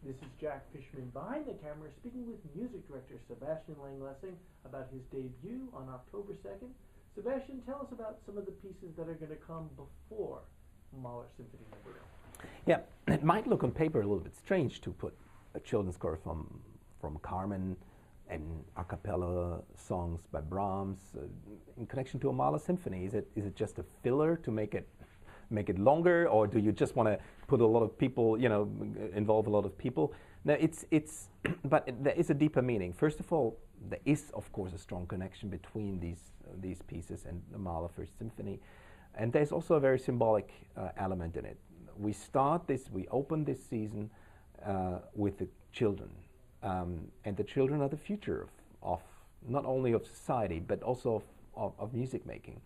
This is Jack Fishman behind the camera speaking with music director Sebastian Langlessing about his debut on October 2nd. Sebastian, tell us about some of the pieces that are going to come before Mahler Symphony No. 1. Yeah, it might look on paper a little bit strange to put a children's score from Carmen and a cappella songs by Brahms in connection to a Mahler symphony. Is it just a filler to make it longer, or do you just want to put a lot of people, involve a lot of people? No, but there is a deeper meaning. First of all, there is of course a strong connection between these pieces and the Mahler First Symphony, and there's also a very symbolic element in it. We open this season with the children, and the children are the future of not only of society but also of music making.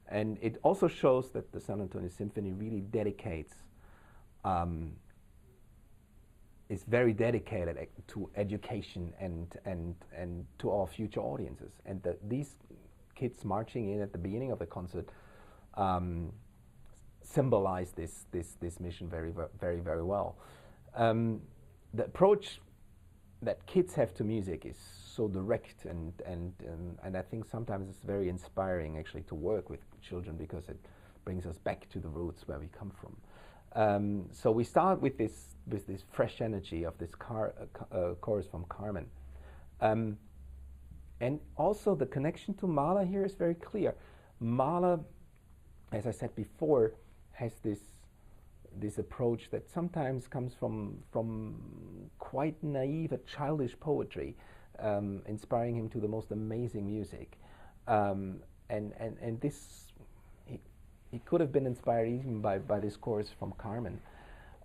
And it also shows that the San Antonio Symphony really is very dedicated to education and to our future audiences. And these kids marching in at the beginning of the concert symbolize this mission very well. The approach that kids have to music is so direct, and I think sometimes it's very inspiring actually to work with children, because it brings us back to the roots where we come from. So we start with this fresh energy of this chorus from Carmen, and also the connection to Mahler here is very clear. Mahler, as I said before, has this approach that sometimes comes from quite naive, childish poetry, inspiring him to the most amazing music, and this he could have been inspired even by this chorus from Carmen,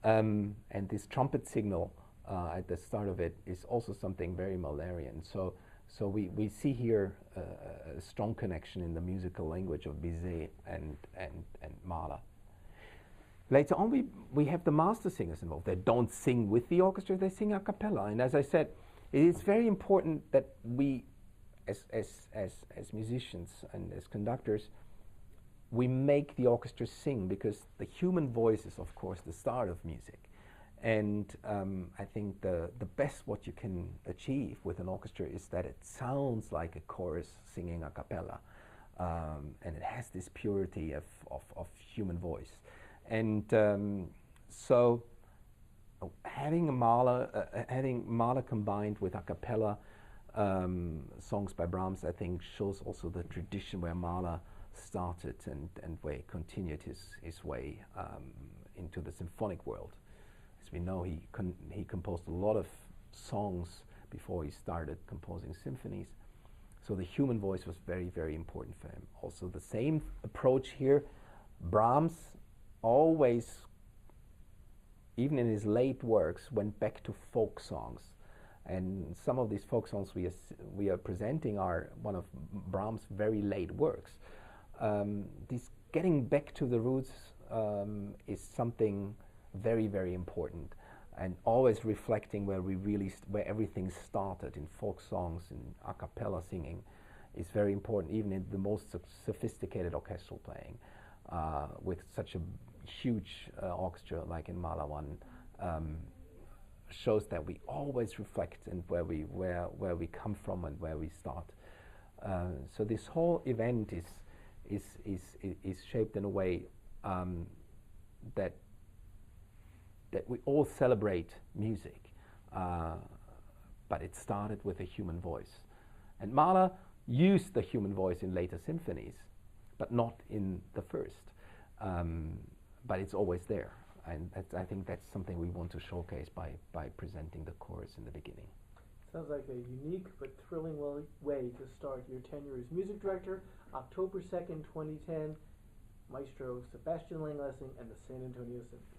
and this trumpet signal at the start of it is also something very Mahlerian. So we see here a strong connection in the musical language of Bizet and Mahler. Later on, we have the master singers involved. They don't sing with the orchestra, they sing a cappella. And as I said, it is very important that we, as musicians and as conductors, we make the orchestra sing, because the human voice is, of course, the start of music. And I think the best what you can achieve with an orchestra is that it sounds like a chorus singing a cappella, and it has this purity of human voice. And so having Mahler combined with a cappella songs by Brahms, I think shows also the tradition where Mahler started and where he continued his way into the symphonic world. As we know, he composed a lot of songs before he started composing symphonies. So the human voice was very important for him. Also the same approach here. Brahms always, even in his late works, went back to folk songs. And some of these folk songs we are presenting are one of Brahms' very late works. This getting back to the roots is something very important, and always reflecting where everything started in folk songs and a cappella singing is very important, even in the most sophisticated orchestral playing. With such a huge orchestra like in Mahler 1, shows that we always reflect and where we come from and where we start. So this whole event is shaped in a way that we all celebrate music, but it started with a human voice. And Mahler used the human voice in later symphonies, but not in the first. But it's always there, and I think that's something we want to showcase by presenting the chorus in the beginning. Sounds like a unique but thrilling way to start your tenure as music director. October 2nd, 2010, Maestro Sebastian Langlessing and the San Antonio Symphony.